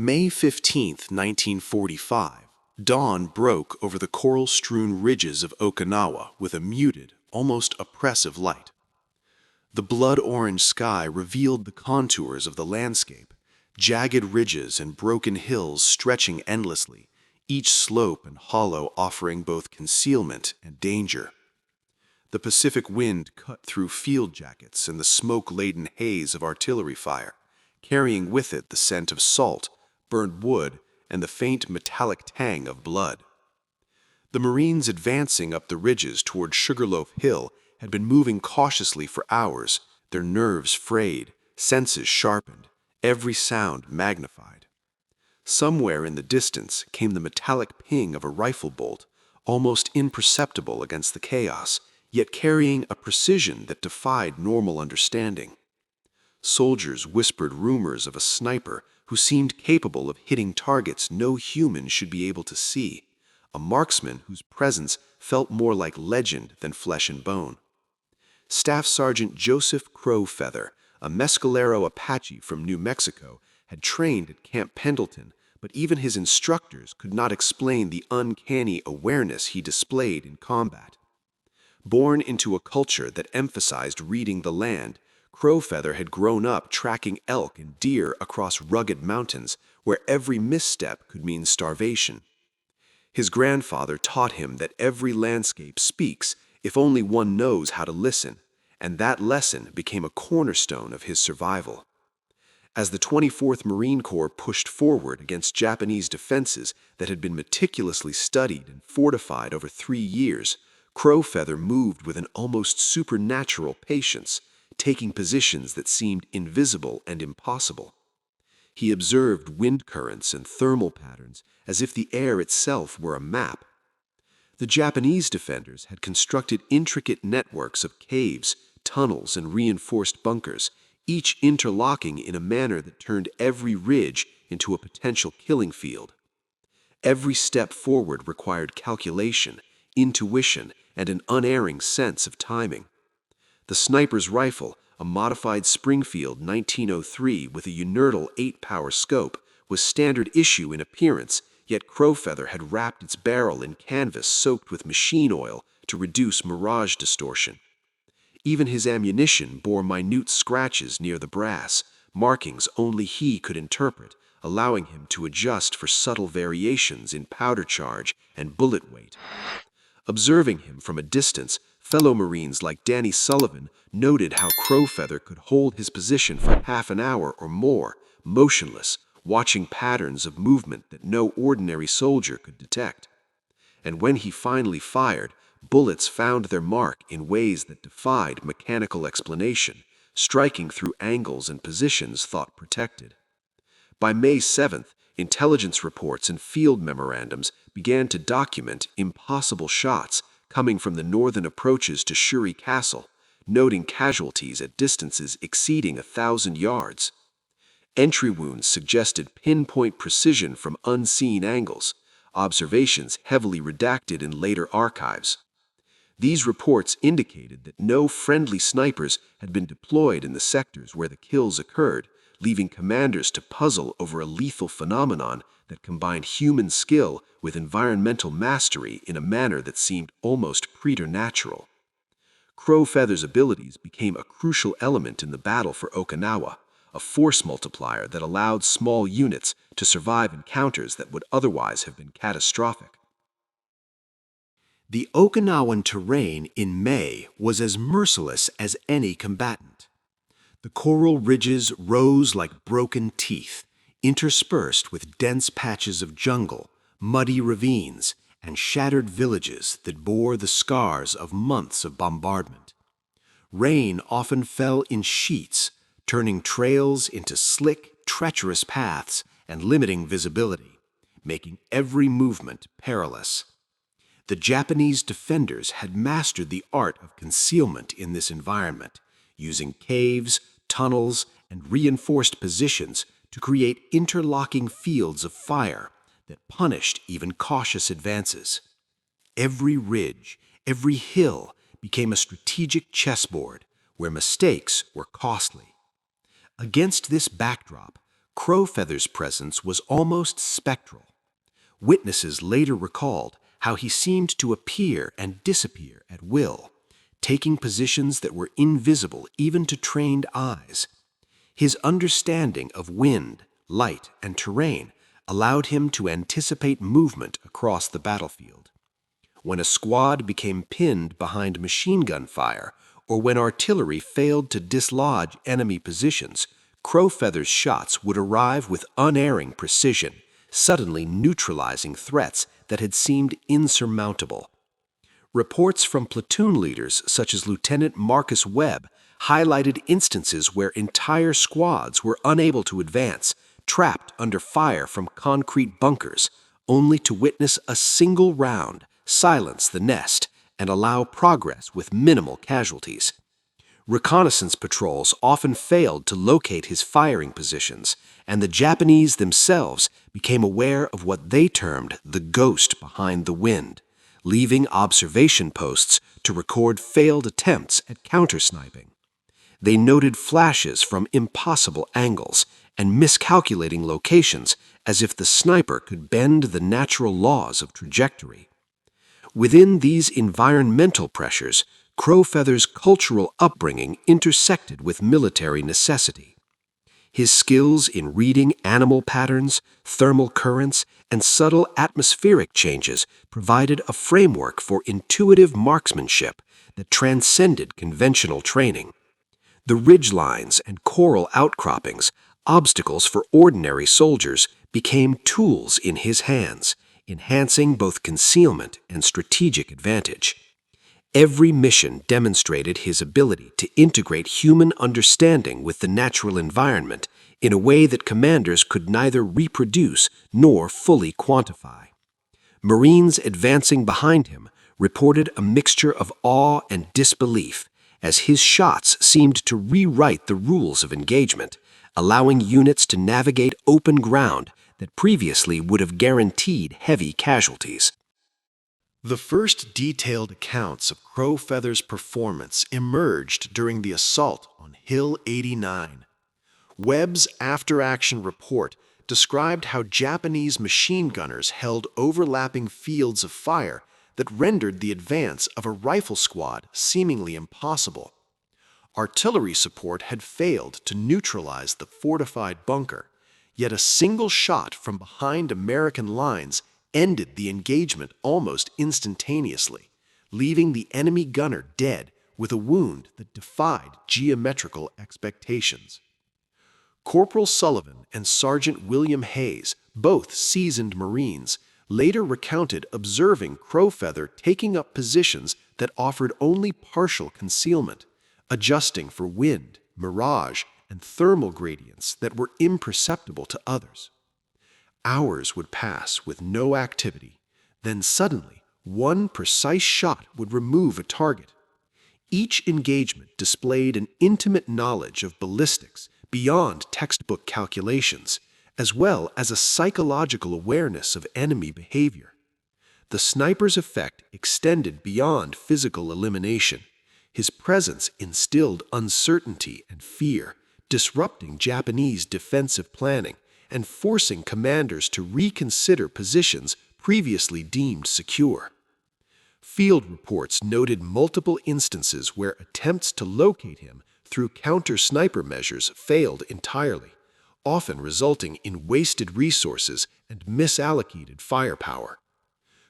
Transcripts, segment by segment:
May 15, 1945, dawn broke over the coral-strewn ridges of Okinawa with a muted, almost oppressive light. The blood-orange sky revealed the contours of the landscape, jagged ridges and broken hills stretching endlessly, each slope and hollow offering both concealment and danger. The Pacific wind cut through field jackets and the smoke-laden haze of artillery fire, carrying with it the scent of salt, burned wood, and the faint metallic tang of blood. The Marines advancing up the ridges toward Sugarloaf Hill had been moving cautiously for hours, their nerves frayed, senses sharpened, every sound magnified. Somewhere in the distance came the metallic ping of a rifle bolt, almost imperceptible against the chaos, yet carrying a precision that defied normal understanding. Soldiers whispered rumors of a sniper who seemed capable of hitting targets no human should be able to see, a marksman whose presence felt more like legend than flesh and bone. Staff Sergeant Joseph Crowfeather, a Mescalero Apache from New Mexico, had trained at Camp Pendleton, but even his instructors could not explain the uncanny awareness he displayed in combat. Born into a culture that emphasized reading the land, Crowfeather had grown up tracking elk and deer across rugged mountains where every misstep could mean starvation. His grandfather taught him that every landscape speaks if only one knows how to listen, and that lesson became a cornerstone of his survival. As the 24th Marine Corps pushed forward against Japanese defenses that had been meticulously studied and fortified over 3 years, Crowfeather moved with an almost supernatural patience, taking positions that seemed invisible and impossible. He observed wind currents and thermal patterns as if the air itself were a map. The Japanese defenders had constructed intricate networks of caves, tunnels, and reinforced bunkers, each interlocking in a manner that turned every ridge into a potential killing field. Every step forward required calculation, intuition, and an unerring sense of timing. The sniper's rifle, a modified Springfield 1903 with a Unertal 8-power scope, was standard issue in appearance, yet Crowfeather had wrapped its barrel in canvas soaked with machine oil to reduce mirage distortion. Even his ammunition bore minute scratches near the brass, markings only he could interpret, allowing him to adjust for subtle variations in powder charge and bullet weight. Observing him from a distance, fellow Marines like Danny Sullivan noted how Crowfeather could hold his position for half an hour or more, motionless, watching patterns of movement that no ordinary soldier could detect. And when he finally fired, bullets found their mark in ways that defied mechanical explanation, striking through angles and positions thought protected. By May 7th, intelligence reports and field memorandums began to document impossible shots coming from the northern approaches to Sheri Castle, noting casualties at distances exceeding 1,000 yards. Entry wounds suggested pinpoint precision from unseen angles, observations heavily redacted in later archives. These reports indicated that no friendly snipers had been deployed in the sectors where the kills occurred, leaving commanders to puzzle over a lethal phenomenon that combined human skill with environmental mastery in a manner that seemed almost preternatural. Crowfeather's abilities became a crucial element in the battle for Okinawa, a force multiplier that allowed small units to survive encounters that would otherwise have been catastrophic. The Okinawan terrain in May was as merciless as any combatant. The coral ridges rose like broken teeth, interspersed with dense patches of jungle, muddy ravines, and shattered villages that bore the scars of months of bombardment. Rain often fell in sheets, turning trails into slick, treacherous paths and limiting visibility, making every movement perilous. The Japanese defenders had mastered the art of concealment in this environment, using caves, tunnels, and reinforced positions to create interlocking fields of fire that punished even cautious advances. Every ridge, every hill became a strategic chessboard where mistakes were costly. Against this backdrop, Crowfeather's presence was almost spectral. Witnesses later recalled how he seemed to appear and disappear at will, taking positions that were invisible even to trained eyes. His understanding of wind, light, and terrain allowed him to anticipate movement across the battlefield. When a squad became pinned behind machine gun fire, or when artillery failed to dislodge enemy positions, Crowfeather's shots would arrive with unerring precision, suddenly neutralizing threats that had seemed insurmountable. Reports from platoon leaders such as Lieutenant Marcus Webb highlighted instances where entire squads were unable to advance, trapped under fire from concrete bunkers, only to witness a single round silence the nest and allow progress with minimal casualties. Reconnaissance patrols often failed to locate his firing positions, and the Japanese themselves became aware of what they termed the ghost behind the wind, leaving observation posts to record failed attempts at counter-sniping. They noted flashes from impossible angles and miscalculating locations as if the sniper could bend the natural laws of trajectory. Within these environmental pressures, Crowfeather's cultural upbringing intersected with military necessity. His skills in reading animal patterns, thermal currents, and subtle atmospheric changes provided a framework for intuitive marksmanship that transcended conventional training. The ridgelines and coral outcroppings, obstacles for ordinary soldiers, became tools in his hands, enhancing both concealment and strategic advantage. Every mission demonstrated his ability to integrate human understanding with the natural environment in a way that commanders could neither reproduce nor fully quantify. Marines advancing behind him reported a mixture of awe and disbelief, as his shots seemed to rewrite the rules of engagement, allowing units to navigate open ground that previously would have guaranteed heavy casualties. The first detailed accounts of Crowfeather's performance emerged during the assault on Hill 89. Webb's after-action report described how Japanese machine gunners held overlapping fields of fire that rendered the advance of a rifle squad seemingly impossible. Artillery support had failed to neutralize the fortified bunker, yet a single shot from behind American lines ended the engagement almost instantaneously, leaving the enemy gunner dead with a wound that defied geometrical expectations. Corporal Sullivan and Sergeant William Hayes, both seasoned Marines, later recounted observing Crowfeather taking up positions that offered only partial concealment, adjusting for wind, mirage, and thermal gradients that were imperceptible to others. Hours would pass with no activity, then suddenly one precise shot would remove a target. Each engagement displayed an intimate knowledge of ballistics beyond textbook calculations, as well as a psychological awareness of enemy behavior. The sniper's effect extended beyond physical elimination. His presence instilled uncertainty and fear, disrupting Japanese defensive planning and forcing commanders to reconsider positions previously deemed secure. Field reports noted multiple instances where attempts to locate him through counter-sniper measures failed entirely, often resulting in wasted resources and misallocated firepower.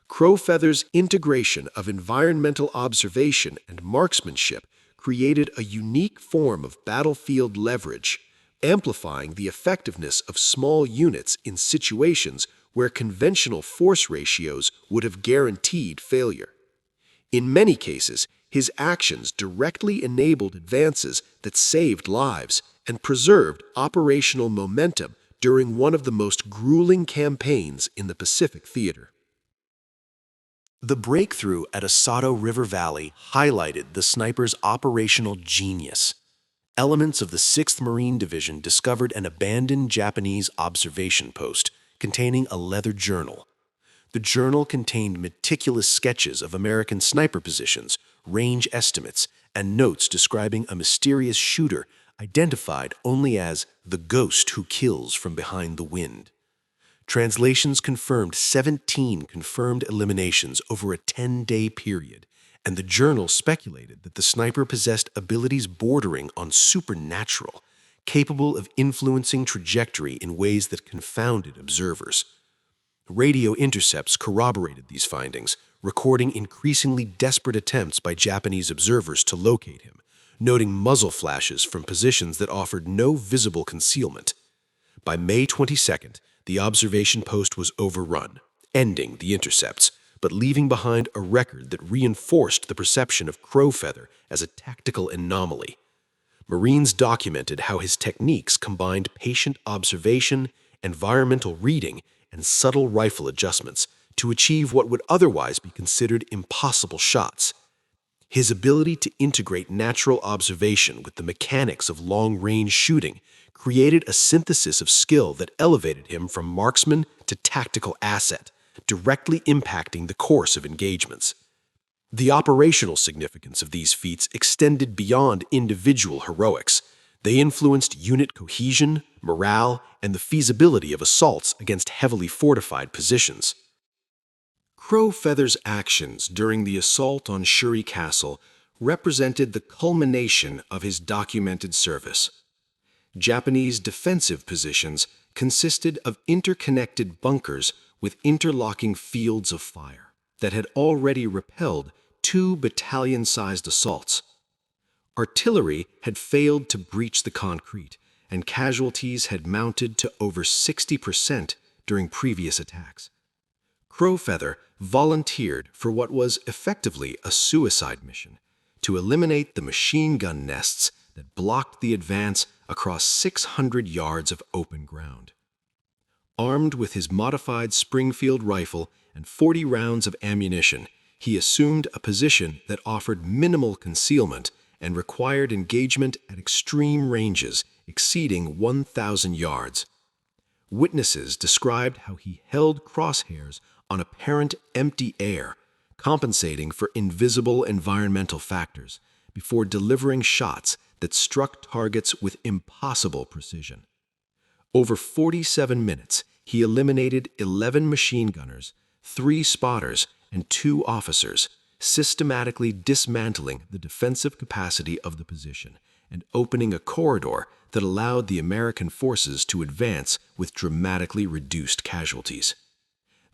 Crowfeather's integration of environmental observation and marksmanship created a unique form of battlefield leverage, amplifying the effectiveness of small units in situations where conventional force ratios would have guaranteed failure. In many cases, his actions directly enabled advances that saved lives and preserved operational momentum during one of the most grueling campaigns in the Pacific Theater. The breakthrough at Asato River Valley highlighted the sniper's operational genius. Elements of the 6th Marine Division discovered an abandoned Japanese observation post containing a leather journal. The journal contained meticulous sketches of American sniper positions, range estimates, and notes describing a mysterious shooter identified only as the ghost who kills from behind the wind. Translations confirmed 17 confirmed eliminations over a 10-day period, and the journal speculated that the sniper possessed abilities bordering on supernatural, capable of influencing trajectory in ways that confounded observers. Radio intercepts corroborated these findings, recording increasingly desperate attempts by Japanese observers to locate him, noting muzzle flashes from positions that offered no visible concealment. By May 22nd, the observation post was overrun, ending the intercepts, but leaving behind a record that reinforced the perception of Crowfeather as a tactical anomaly. Marines documented how his techniques combined patient observation, environmental reading, and subtle rifle adjustments to achieve what would otherwise be considered impossible shots. His ability to integrate natural observation with the mechanics of long-range shooting created a synthesis of skill that elevated him from marksman to tactical asset, directly impacting the course of engagements. The operational significance of these feats extended beyond individual heroics. They influenced unit cohesion, morale, and the feasibility of assaults against heavily fortified positions. Crowfeather's actions during the assault on Sheri Castle represented the culmination of his documented service. Japanese defensive positions consisted of interconnected bunkers with interlocking fields of fire that had already repelled 2 battalion-sized assaults. Artillery had failed to breach the concrete, and casualties had mounted to over 60% during previous attacks. Crowfeather volunteered for what was effectively a suicide mission to eliminate the machine gun nests that blocked the advance across 600 yards of open ground. Armed with his modified Springfield rifle and 40 rounds of ammunition, he assumed a position that offered minimal concealment and required engagement at extreme ranges exceeding 1,000 yards. Witnesses described how he held crosshairs on apparent empty air, compensating for invisible environmental factors, before delivering shots that struck targets with impossible precision. Over 47 minutes, he eliminated 11 machine gunners, 3 spotters, and 2 officers, systematically dismantling the defensive capacity of the position and opening a corridor that allowed the American forces to advance with dramatically reduced casualties.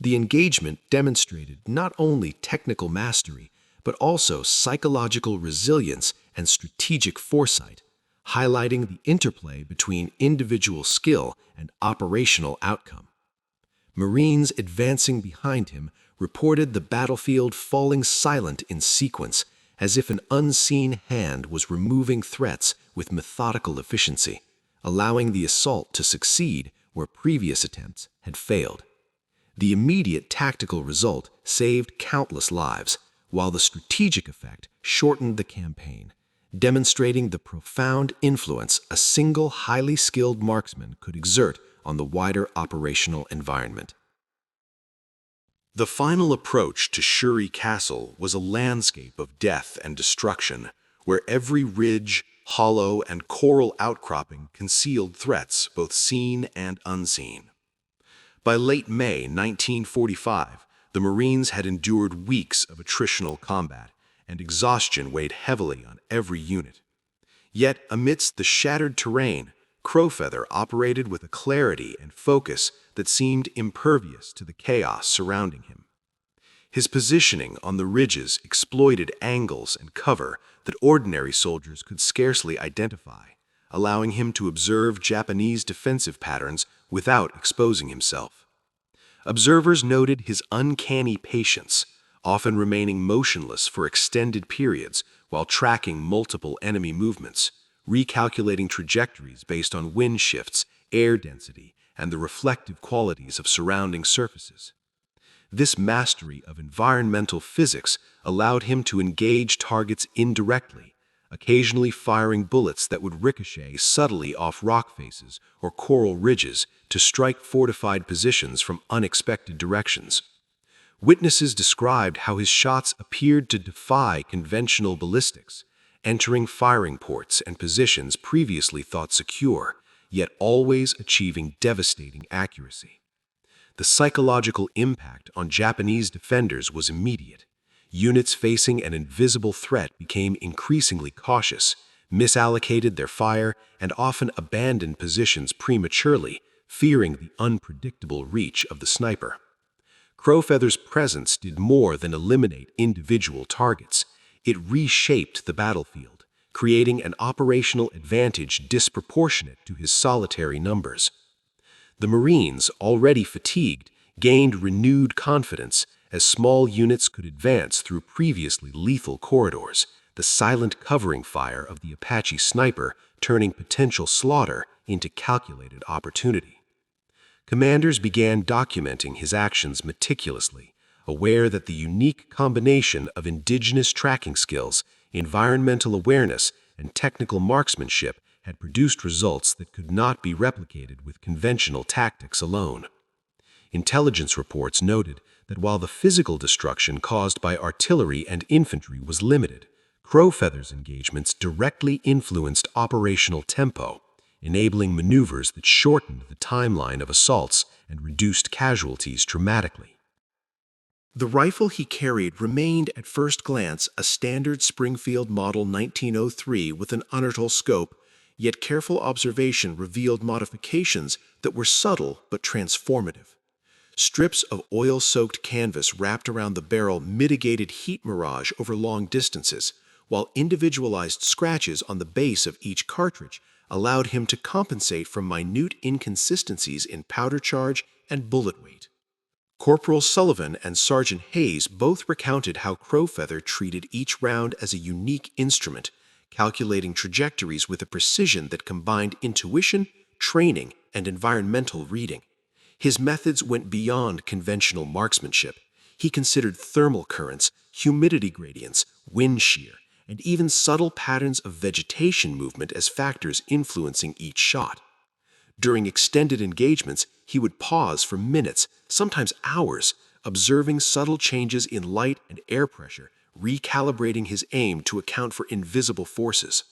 The engagement demonstrated not only technical mastery, but also psychological resilience and strategic foresight, highlighting the interplay between individual skill and operational outcome. Marines advancing behind him reported the battlefield falling silent in sequence, as if an unseen hand was removing threats with methodical efficiency, allowing the assault to succeed where previous attempts had failed. The immediate tactical result saved countless lives, while the strategic effect shortened the campaign, demonstrating the profound influence a single highly skilled marksman could exert on the wider operational environment. The final approach to Sheri Castle was a landscape of death and destruction, where every ridge, hollow, and coral outcropping concealed threats both seen and unseen. By late May 1945, the Marines had endured weeks of attritional combat, and exhaustion weighed heavily on every unit. Yet, amidst the shattered terrain, Crowfeather operated with a clarity and focus that seemed impervious to the chaos surrounding him. His positioning on the ridges exploited angles and cover that ordinary soldiers could scarcely identify, allowing him to observe Japanese defensive patterns without exposing himself. Observers noted his uncanny patience, often remaining motionless for extended periods while tracking multiple enemy movements, recalculating trajectories based on wind shifts, air density, and the reflective qualities of surrounding surfaces. This mastery of environmental physics allowed him to engage targets indirectly, occasionally firing bullets that would ricochet subtly off rock faces or coral ridges to strike fortified positions from unexpected directions. Witnesses described how his shots appeared to defy conventional ballistics, entering firing ports and positions previously thought secure, yet always achieving devastating accuracy. The psychological impact on Japanese defenders was immediate. Units facing an invisible threat became increasingly cautious, misallocated their fire, and often abandoned positions prematurely, fearing the unpredictable reach of the sniper. Crowfeather's presence did more than eliminate individual targets. It reshaped the battlefield, creating an operational advantage disproportionate to his solitary numbers. The Marines, already fatigued, gained renewed confidence as small units could advance through previously lethal corridors, the silent covering fire of the Apache Sniper turning potential slaughter into calculated opportunity. Commanders began documenting his actions meticulously, aware that the unique combination of indigenous tracking skills, environmental awareness, and technical marksmanship had produced results that could not be replicated with conventional tactics alone. Intelligence reports noted that while the physical destruction caused by artillery and infantry was limited, Crowfeather's engagements directly influenced operational tempo, enabling maneuvers that shortened the timeline of assaults and reduced casualties dramatically. The rifle he carried remained at first glance a standard Springfield Model 1903 with an unertl scope, yet careful observation revealed modifications that were subtle but transformative. Strips of oil-soaked canvas wrapped around the barrel mitigated heat mirage over long distances, while individualized scratches on the base of each cartridge allowed him to compensate for minute inconsistencies in powder charge and bullet weight. Corporal Sullivan and Sergeant Hayes both recounted how Crowfeather treated each round as a unique instrument, calculating trajectories with a precision that combined intuition, training, and environmental reading. His methods went beyond conventional marksmanship. He considered thermal currents, humidity gradients, wind shear, and even subtle patterns of vegetation movement as factors influencing each shot. During extended engagements, he would pause for minutes, sometimes hours, observing subtle changes in light and air pressure, recalibrating his aim to account for invisible forces.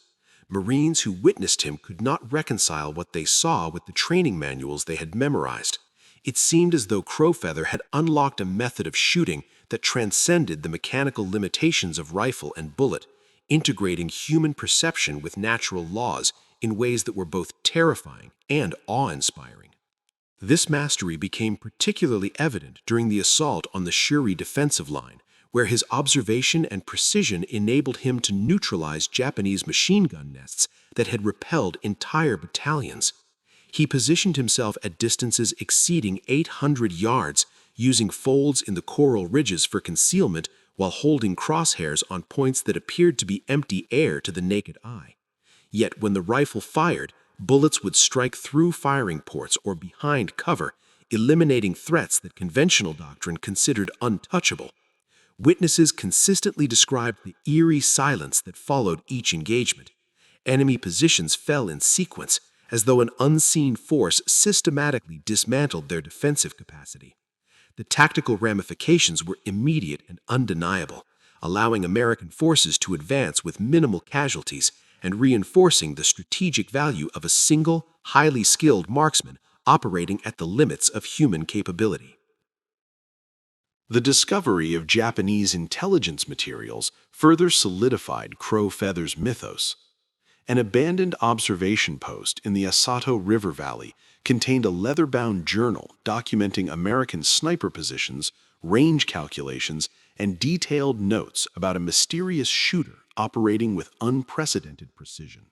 Marines who witnessed him could not reconcile what they saw with the training manuals they had memorized. It seemed as though Crowfeather had unlocked a method of shooting that transcended the mechanical limitations of rifle and bullet, integrating human perception with natural laws in ways that were both terrifying and awe-inspiring. This mastery became particularly evident during the assault on the Sheri defensive line, where his observation and precision enabled him to neutralize Japanese machine gun nests that had repelled entire battalions. He positioned himself at distances exceeding 800 yards, using folds in the coral ridges for concealment while holding crosshairs on points that appeared to be empty air to the naked eye. Yet when the rifle fired, bullets would strike through firing ports or behind cover, eliminating threats that conventional doctrine considered untouchable. Witnesses consistently described the eerie silence that followed each engagement. Enemy positions fell in sequence, as though an unseen force systematically dismantled their defensive capacity. The tactical ramifications were immediate and undeniable, allowing American forces to advance with minimal casualties and reinforcing the strategic value of a single, highly skilled marksman operating at the limits of human capability. The discovery of Japanese intelligence materials further solidified Crowfeather's mythos. An abandoned observation post in the Asato River Valley contained a leather-bound journal documenting American sniper positions, range calculations, and detailed notes about a mysterious shooter operating with unprecedented precision.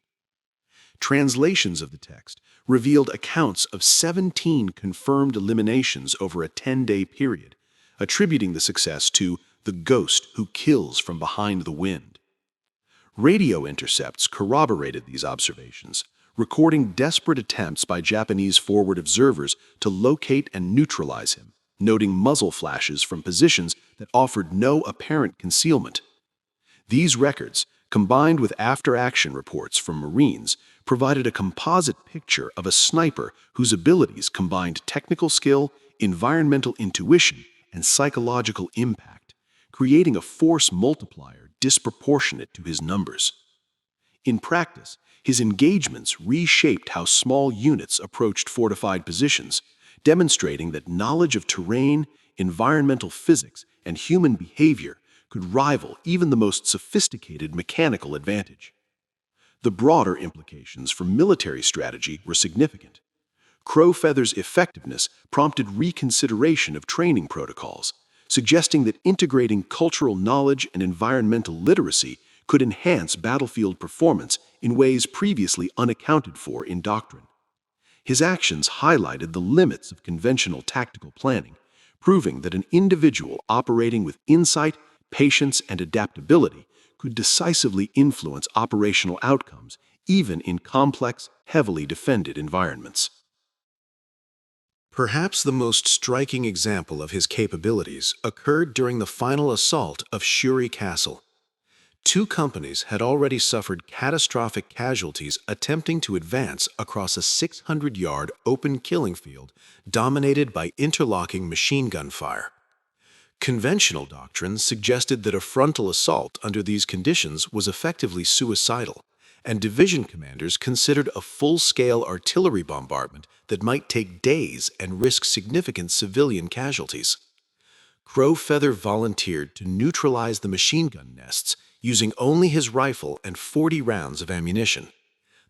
Translations of the text revealed accounts of 17 confirmed eliminations over a 10-day period, attributing the success to the ghost who kills from behind the wind. Radio intercepts corroborated these observations, recording desperate attempts by Japanese forward observers to locate and neutralize him, noting muzzle flashes from positions that offered no apparent concealment. These records, combined with after-action reports from Marines, provided a composite picture of a sniper whose abilities combined technical skill, environmental intuition, and psychological impact, creating a force multiplier disproportionate to his numbers. In practice, his engagements reshaped how small units approached fortified positions, demonstrating that knowledge of terrain, environmental physics, and human behavior could rival even the most sophisticated mechanical advantage. The broader implications for military strategy were significant. Crowfeather's effectiveness prompted reconsideration of training protocols, suggesting that integrating cultural knowledge and environmental literacy could enhance battlefield performance in ways previously unaccounted for in doctrine. His actions highlighted the limits of conventional tactical planning, proving that an individual operating with insight, patience, and adaptability could decisively influence operational outcomes, even in complex, heavily defended environments. Perhaps the most striking example of his capabilities occurred during the final assault of Sheri Castle. Two companies had already suffered catastrophic casualties attempting to advance across a 600-yard open killing field dominated by interlocking machine gun fire. Conventional doctrines suggested that a frontal assault under these conditions was effectively suicidal, and division commanders considered a full-scale artillery bombardment that might take days and risk significant civilian casualties. Crowfeather volunteered to neutralize the machine gun nests using only his rifle and 40 rounds of ammunition.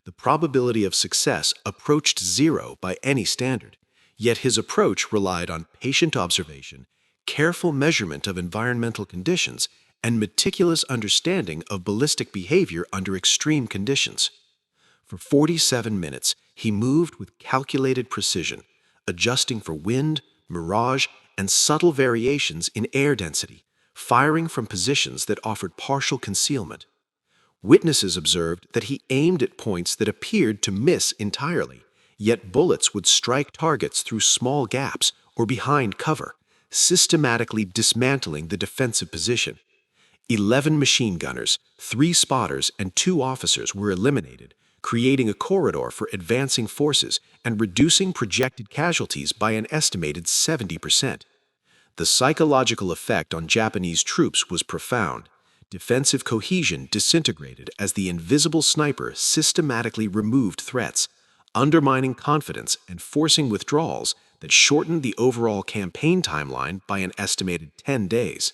The probability of success approached zero by any standard, yet his approach relied on patient observation, careful measurement of environmental conditions, and meticulous understanding of ballistic behavior under extreme conditions. For 47 minutes, he moved with calculated precision, adjusting for wind, mirage, and subtle variations in air density, firing from positions that offered partial concealment. Witnesses observed that he aimed at points that appeared to miss entirely, yet bullets would strike targets through small gaps or behind cover, systematically dismantling the defensive position. 11 machine gunners, 3 spotters, and 2 officers were eliminated, creating a corridor for advancing forces and reducing projected casualties by an estimated 70%. The psychological effect on Japanese troops was profound. Defensive cohesion disintegrated as the invisible sniper systematically removed threats, undermining confidence and forcing withdrawals that shortened the overall campaign timeline by an estimated 10 days.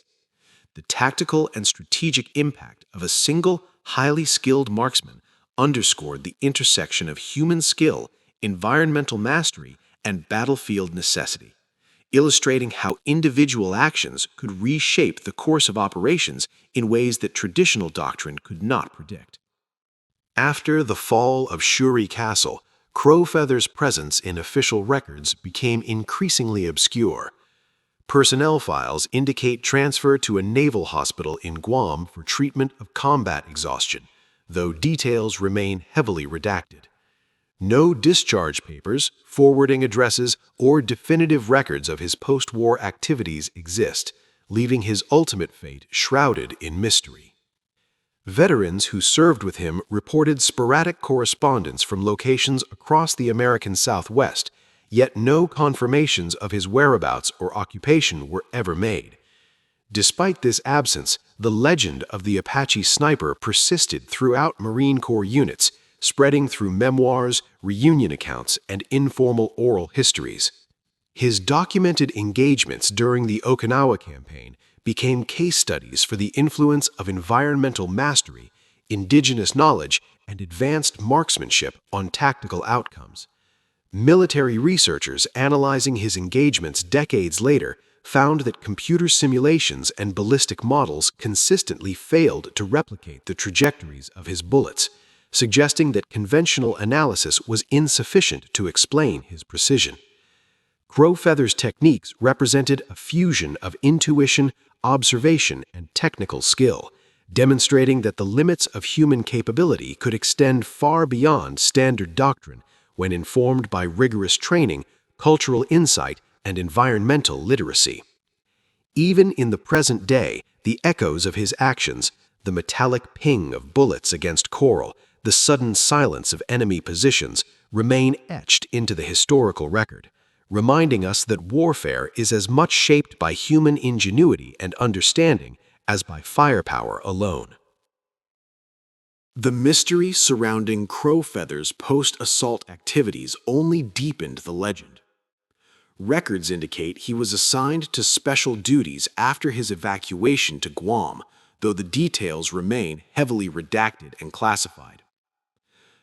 The tactical and strategic impact of a single, highly skilled marksman underscored the intersection of human skill, environmental mastery, and battlefield necessity, illustrating how individual actions could reshape the course of operations in ways that traditional doctrine could not predict. After the fall of Sheri Castle, Crowfeather's presence in official records became increasingly obscure. Personnel files indicate transfer to a naval hospital in Guam for treatment of combat exhaustion, though details remain heavily redacted. No discharge papers, forwarding addresses, or definitive records of his post-war activities exist, leaving his ultimate fate shrouded in mystery. Veterans who served with him reported sporadic correspondence from locations across the American Southwest, yet no confirmations of his whereabouts or occupation were ever made. Despite this absence, the legend of the Apache Sniper persisted throughout Marine Corps units, spreading through memoirs, reunion accounts, and informal oral histories. His documented engagements during the Okinawa campaign became case studies for the influence of environmental mastery, indigenous knowledge, and advanced marksmanship on tactical outcomes. Military researchers analyzing his engagements decades later found that computer simulations and ballistic models consistently failed to replicate the trajectories of his bullets, suggesting that conventional analysis was insufficient to explain his precision. Crowfeather's techniques represented a fusion of intuition, observation, and technical skill, demonstrating that the limits of human capability could extend far beyond standard doctrine when informed by rigorous training, cultural insight, and environmental literacy. Even in the present day, the echoes of his actions, the metallic ping of bullets against coral, the sudden silence of enemy positions, remain etched into the historical record, reminding us that warfare is as much shaped by human ingenuity and understanding as by firepower alone. The mystery surrounding Crowfeather's post-assault activities only deepened the legend. Records indicate he was assigned to special duties after his evacuation to Guam, though the details remain heavily redacted and classified.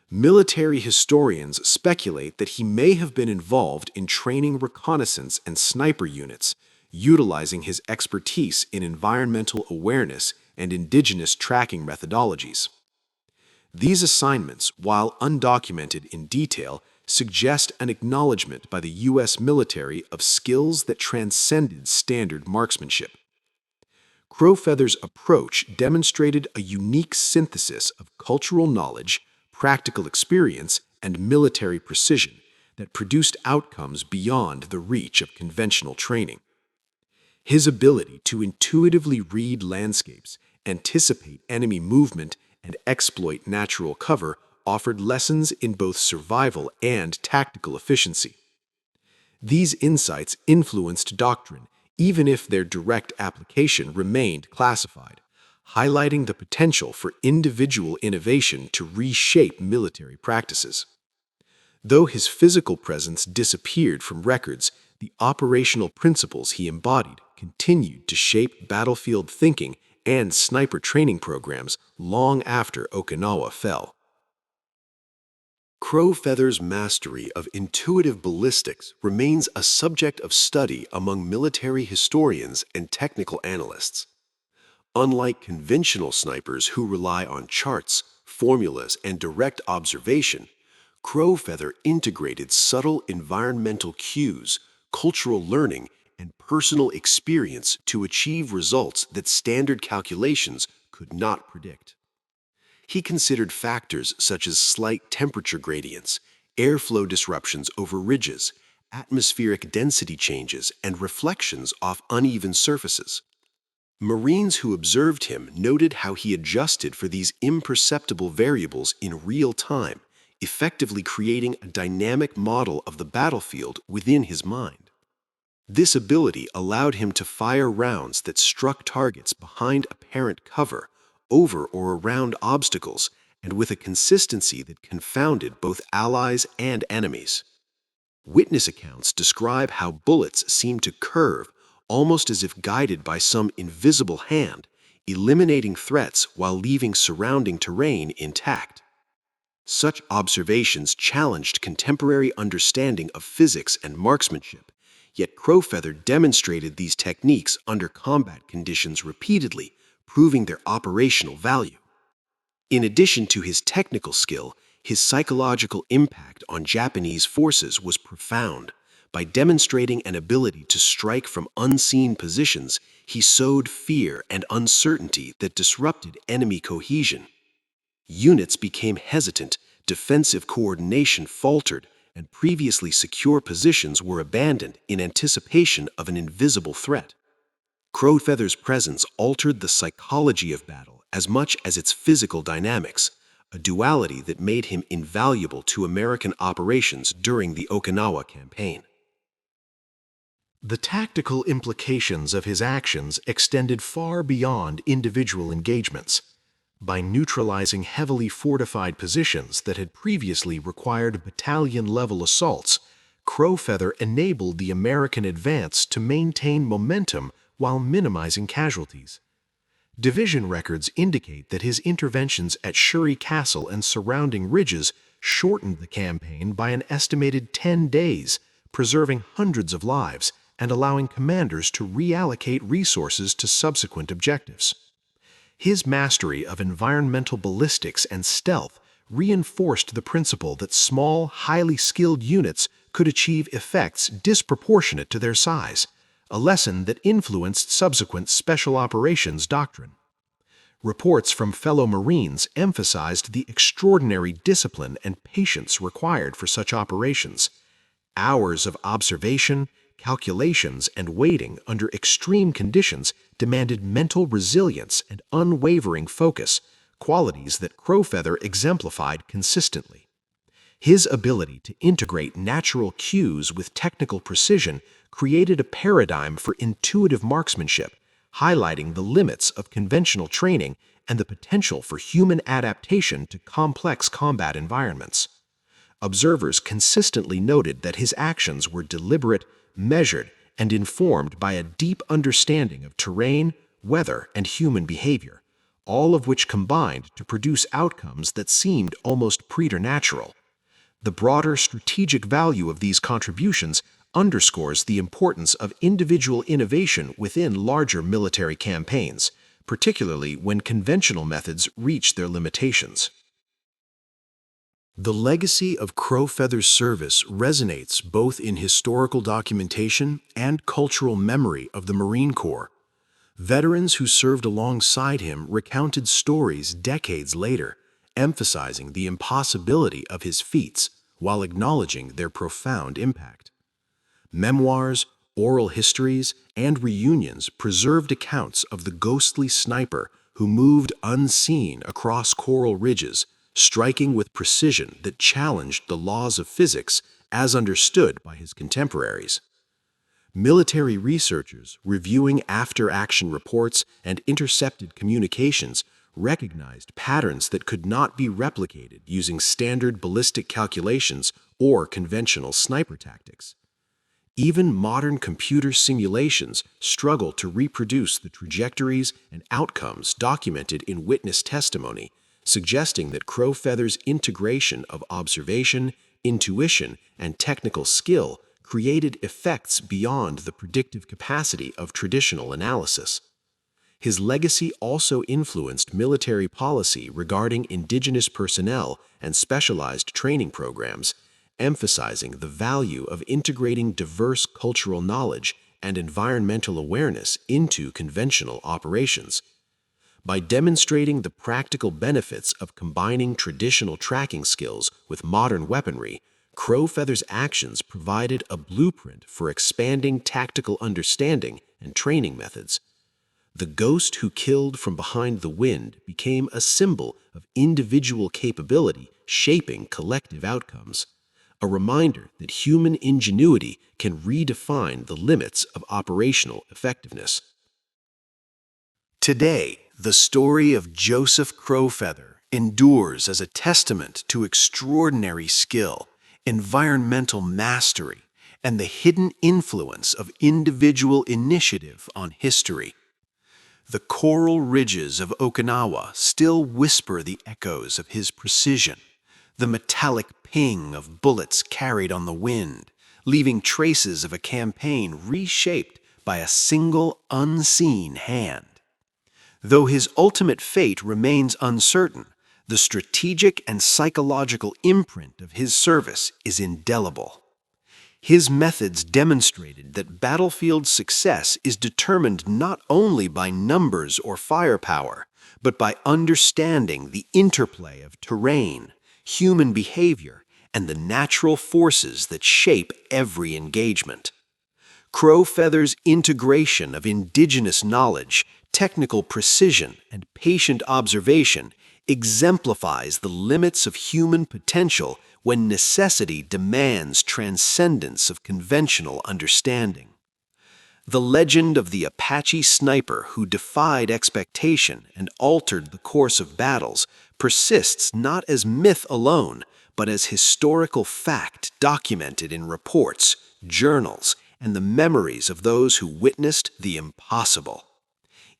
Military historians speculate that he may have been involved in training reconnaissance and sniper units, utilizing his expertise in environmental awareness and indigenous tracking methodologies. These assignments, while undocumented in detail, suggest an acknowledgement by the U.S. military of skills that transcended standard marksmanship. Crowfeather's approach demonstrated a unique synthesis of cultural knowledge, practical experience, and military precision that produced outcomes beyond the reach of conventional training. His ability to intuitively read landscapes, anticipate enemy movement, and exploit natural cover offered lessons in both survival and tactical efficiency. These insights influenced doctrine, even if their direct application remained classified, highlighting the potential for individual innovation to reshape military practices. Though his physical presence disappeared from records, the operational principles he embodied continued to shape battlefield thinking and sniper training programs long after Okinawa fell. Crowfeather's mastery of intuitive ballistics remains a subject of study among military historians and technical analysts. Unlike conventional snipers who rely on charts, formulas, and direct observation, Crowfeather integrated subtle environmental cues, cultural learning, and personal experience to achieve results that standard calculations could not predict. He considered factors such as slight temperature gradients, airflow disruptions over ridges, atmospheric density changes, and reflections off uneven surfaces. Marines who observed him noted how he adjusted for these imperceptible variables in real time, effectively creating a dynamic model of the battlefield within his mind. This ability allowed him to fire rounds that struck targets behind apparent cover, over or around obstacles, and with a consistency that confounded both allies and enemies. Witness accounts describe how bullets seemed to curve, almost as if guided by some invisible hand, eliminating threats while leaving surrounding terrain intact. Such observations challenged contemporary understanding of physics and marksmanship, yet Crowfeather demonstrated these techniques under combat conditions repeatedly, proving their operational value. In addition to his technical skill, his psychological impact on Japanese forces was profound. By demonstrating an ability to strike from unseen positions, he sowed fear and uncertainty that disrupted enemy cohesion. Units became hesitant, defensive coordination faltered, and previously secure positions were abandoned in anticipation of an invisible threat. Crowfeather's presence altered the psychology of battle as much as its physical dynamics, a duality that made him invaluable to American operations during the Okinawa campaign. The tactical implications of his actions extended far beyond individual engagements. By neutralizing heavily fortified positions that had previously required battalion-level assaults, Crowfeather enabled the American advance to maintain momentum while minimizing casualties. Division records indicate that his interventions at Sheri Castle and surrounding ridges shortened the campaign by an estimated 10 days, preserving hundreds of lives and allowing commanders to reallocate resources to subsequent objectives. His mastery of environmental ballistics and stealth reinforced the principle that small, highly skilled units could achieve effects disproportionate to their size, a lesson that influenced subsequent special operations doctrine. Reports from fellow Marines emphasized the extraordinary discipline and patience required for such operations. Hours of observation, calculations, and waiting under extreme conditions demanded mental resilience and unwavering focus, qualities that Crowfeather exemplified consistently. His ability to integrate natural cues with technical precision created a paradigm for intuitive marksmanship, highlighting the limits of conventional training and the potential for human adaptation to complex combat environments. Observers consistently noted that his actions were deliberate, measured, and informed by a deep understanding of terrain, weather, and human behavior, all of which combined to produce outcomes that seemed almost preternatural. The broader strategic value of these contributions underscores the importance of individual innovation within larger military campaigns, particularly when conventional methods reach their limitations. The legacy of Crowfeather's service resonates both in historical documentation and cultural memory of the Marine Corps. Veterans who served alongside him recounted stories decades later, emphasizing the impossibility of his feats while acknowledging their profound impact. Memoirs, oral histories, and reunions preserved accounts of the ghostly sniper who moved unseen across coral ridges, striking with precision that challenged the laws of physics as understood by his contemporaries. Military researchers reviewing after-action reports and intercepted communications recognized patterns that could not be replicated using standard ballistic calculations or conventional sniper tactics. Even modern computer simulations struggle to reproduce the trajectories and outcomes documented in witness testimony, suggesting that Crowfeather's integration of observation, intuition, and technical skill created effects beyond the predictive capacity of traditional analysis. His legacy also influenced military policy regarding indigenous personnel and specialized training programs, emphasizing the value of integrating diverse cultural knowledge and environmental awareness into conventional operations. By demonstrating the practical benefits of combining traditional tracking skills with modern weaponry, Crowfeather's actions provided a blueprint for expanding tactical understanding and training methods. The ghost who killed from behind the wind became a symbol of individual capability shaping collective outcomes, a reminder that human ingenuity can redefine the limits of operational effectiveness. Today, the story of Joseph Crowfeather endures as a testament to extraordinary skill, environmental mastery, and the hidden influence of individual initiative on history. The coral ridges of Okinawa still whisper the echoes of his precision, the metallic ping of bullets carried on the wind, leaving traces of a campaign reshaped by a single unseen hand. Though his ultimate fate remains uncertain, the strategic and psychological imprint of his service is indelible. His methods demonstrated that battlefield success is determined not only by numbers or firepower, but by understanding the interplay of terrain, human behavior, and the natural forces that shape every engagement. Crowfeather's integration of indigenous knowledge, technical precision, and patient observation exemplifies the limits of human potential when necessity demands transcendence of conventional understanding. The legend of the Apache Sniper who defied expectation and altered the course of battles persists not as myth alone, but as historical fact documented in reports, journals, and the memories of those who witnessed the impossible.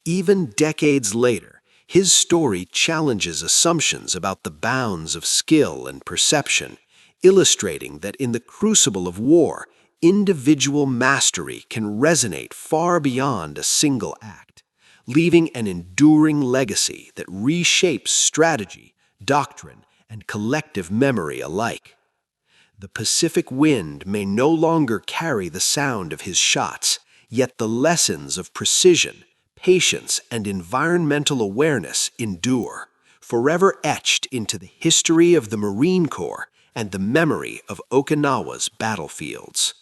Even decades later, his story challenges assumptions about the bounds of skill and perception, illustrating that in the crucible of war, individual mastery can resonate far beyond a single act, leaving an enduring legacy that reshapes strategy, doctrine, and collective memory alike. The Pacific wind may no longer carry the sound of his shots, yet the lessons of precision, patience, and environmental awareness endure, forever etched into the history of the Marine Corps and the memory of Okinawa's battlefields.